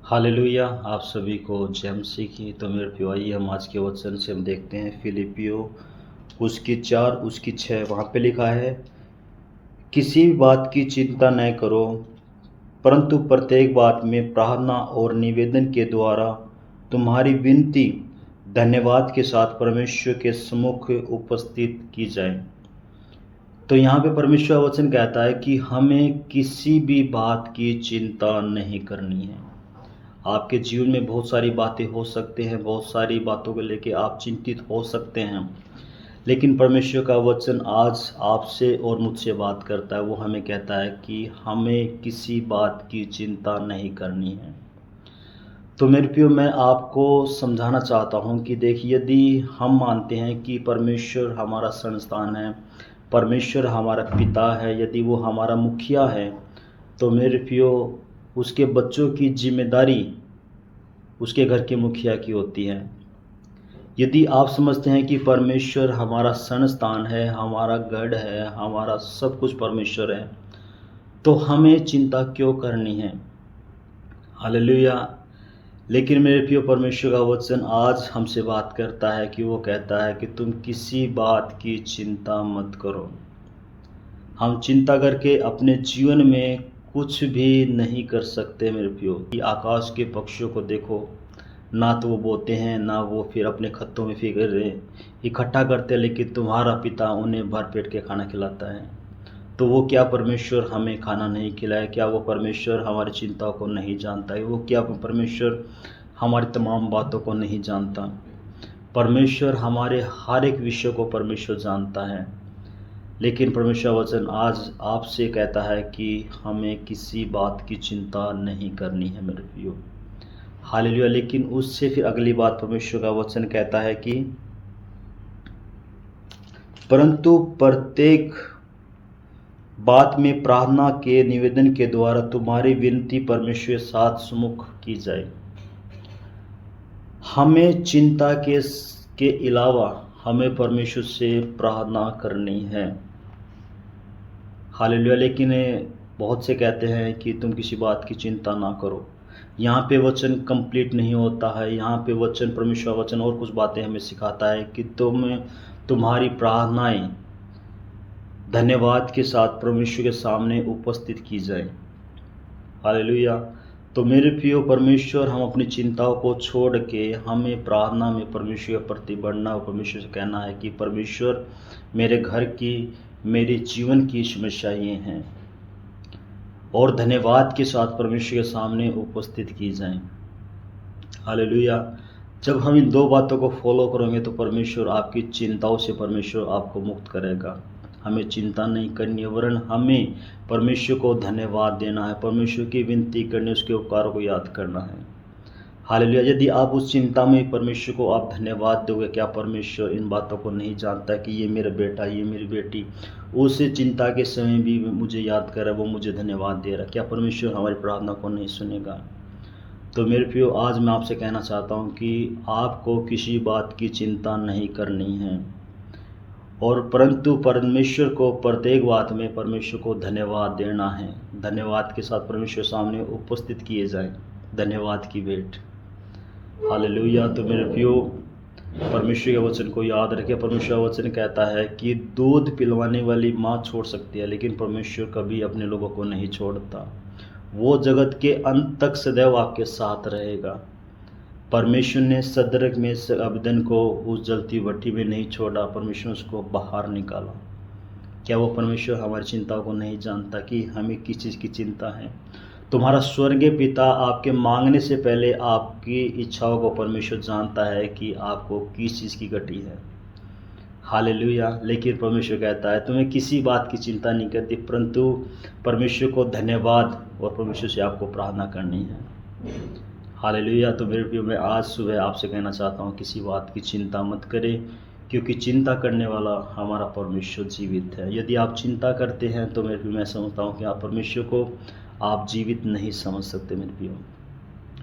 Hallelujah. आप सभी को जय मसीह की। तो मेरे प्रिय, आइए हम आज के वचन से हम देखते हैं फिलिपियो उसकी 4 उसकी 6। वहाँ पे लिखा है, किसी भी बात की चिंता न करो, परंतु प्रत्येक बात में प्रार्थना और निवेदन के द्वारा तुम्हारी विनती धन्यवाद के साथ परमेश्वर के सम्मुख उपस्थित की जाए। तो यहाँ पे परमेश्वर वचन कहता है कि हमें किसी भी बात की चिंता नहीं करनी है। आपके जीवन में बहुत सारी बातें हो सकते हैं, बहुत सारी बातों को लेके आप चिंतित हो सकते हैं, लेकिन परमेश्वर का वचन आज आपसे और मुझसे बात करता है। वो हमें कहता है कि हमें किसी बात की चिंता नहीं करनी है। तो मेरे प्रियो, मैं आपको समझाना चाहता हूँ कि देखिए, यदि हम मानते हैं कि परमेश्वर हमारा संस्थान है, परमेश्वर हमारा पिता है, यदि वो हमारा मुखिया है, तो मेरे प्रियो, उसके बच्चों की जिम्मेदारी उसके घर के मुखिया की होती है। यदि आप समझते हैं कि परमेश्वर हमारा संस्थान है, हमारा गढ़ है, हमारा सब कुछ परमेश्वर है, तो हमें चिंता क्यों करनी है। हालेलुया। लेकिन मेरे प्रिय, परमेश्वर का वचन आज हमसे बात करता है कि वो कहता है कि तुम किसी बात की चिंता मत करो। हम चिंता करके अपने जीवन में कुछ भी नहीं कर सकते मेरे प्रियो। कि आकाश के पक्षियों को देखो, ना तो वो बोते हैं, ना वो फिर अपने खत्तों में फिर इकट्ठा करते हैं, लेकिन तुम्हारा पिता उन्हें भर पेट के खाना खिलाता है। तो वो क्या परमेश्वर हमें खाना नहीं खिलाए? क्या वो परमेश्वर हमारी चिंताओं को नहीं जानता है? वो क्या परमेश्वर हमारी तमाम बातों को नहीं जानता? परमेश्वर हमारे हर एक विषय को परमेश्वर जानता है। लेकिन परमेश्वर वचन आज आपसे कहता है कि हमें किसी बात की चिंता नहीं करनी है मेरे प्रियो। हालेलुया। लेकिन उससे फिर अगली बात परमेश्वर का वचन कहता है कि परंतु प्रत्येक बात में प्रार्थना के निवेदन के द्वारा तुम्हारी विनती परमेश्वर के साथ सम्मुख की जाए। हमें चिंता के अलावा हमें परमेश्वर से प्रार्थना करनी है। हालेलुया। लेकिन बहुत से कहते हैं कि तुम किसी बात की चिंता ना करो। यहाँ पे वचन कंप्लीट नहीं होता है। यहाँ पे वचन, परमेश्वर वचन और कुछ बातें हमें सिखाता है कि तुम्हारी प्रार्थनाएं धन्यवाद के साथ परमेश्वर के सामने उपस्थित की जाए। हालेलुया। तो मेरे प्रियो, परमेश्वर, हम अपनी चिंताओं को छोड़ के हमें प्रार्थना में परमेश्वर के प्रति बढ़ना और परमेश्वर से कहना है कि परमेश्वर, मेरे घर की, मेरे जीवन की समस्या ये हैं, और धन्यवाद के साथ परमेश्वर के सामने उपस्थित की जाएं। हालेलुया। जब हम इन दो बातों को फॉलो करेंगे तो परमेश्वर आपकी चिंताओं से परमेश्वर आपको मुक्त करेगा। हमें चिंता नहीं करनी है, वरन हमें परमेश्वर को धन्यवाद देना है, परमेश्वर की विनती करनी, उसके उपकारों को याद करना है। हालेलुया। यदि आप उस चिंता में परमेश्वर को आप धन्यवाद दोगे, क्या परमेश्वर इन बातों को नहीं जानता कि ये मेरा बेटा, ये मेरी बेटी उस चिंता के समय भी मुझे याद कर रहा है, वो मुझे धन्यवाद दे रहा है? क्या परमेश्वर हमारी प्रार्थना को नहीं सुनेगा? तो मेरे प्रियो, आज मैं आपसे कहना चाहता हूँ कि आपको किसी बात की चिंता नहीं करनी है, और परंतु परमेश्वर को प्रत्येक बात में परमेश्वर को धन्यवाद देना है। धन्यवाद के साथ परमेश्वर सामने उपस्थित किए जाए, धन्यवाद की भेंट। हालेलुया। तो मेरे प्रियो, परमेश्वर के वचन को याद रखें। परमेश्वर का वचन कहता है कि दूध पिलवाने वाली माँ छोड़ सकती है, लेकिन परमेश्वर कभी अपने लोगों को नहीं छोड़ता। वो जगत के अंत तक सदैव आपके साथ रहेगा। परमेश्वर ने सदरक में से अबदन को उस जलती भट्टी में नहीं छोड़ा, परमेश्वर ने उसको बाहर निकाला। क्या वो परमेश्वर हमारी चिंताओं को नहीं जानता कि हमें किस चीज़ की चिंता है? तुम्हारा स्वर्गीय पिता आपके मांगने से पहले आपकी इच्छाओं को परमेश्वर जानता है कि आपको किस चीज़ की घटी है। हालेलुया। लेकिन परमेश्वर कहता है तुम्हें किसी बात की चिंता नहीं करती, परंतु परमेश्वर को धन्यवाद और परमेश्वर से आपको प्रार्थना करनी है। हालेलुया। तो मेरे प्रियो, मैं आज सुबह आपसे कहना चाहता हूँ, किसी बात की चिंता मत करें, क्योंकि चिंता करने वाला हमारा परमेश्वर जीवित है। यदि आप चिंता करते हैं तो मेरे प्रियो, मैं समझता हूँ कि आप परमेश्वर को आप जीवित नहीं समझ सकते मेरे प्रियो।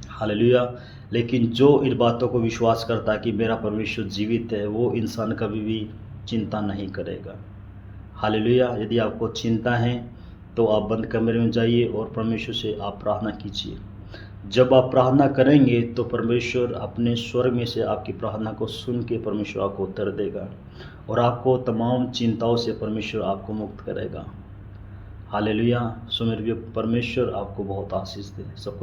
हालेलुया। लेकिन जो इन बातों को विश्वास करता है कि मेरा परमेश्वर जीवित है, वो इंसान कभी भी चिंता नहीं करेगा। हालेलुया। यदि आपको चिंता है तो आप बंद कमरे में जाइए और परमेश्वर से आप प्रार्थना कीजिए। जब आप प्रार्थना करेंगे तो परमेश्वर अपने स्वर्ग में से आपकी प्रार्थना को सुन के परमेश्वर आपको उत्तर देगा और आपको तमाम चिंताओं से परमेश्वर आपको मुक्त करेगा। हालेलुया। सो मेरे परमेश्वर आपको बहुत आशीष दे। सबको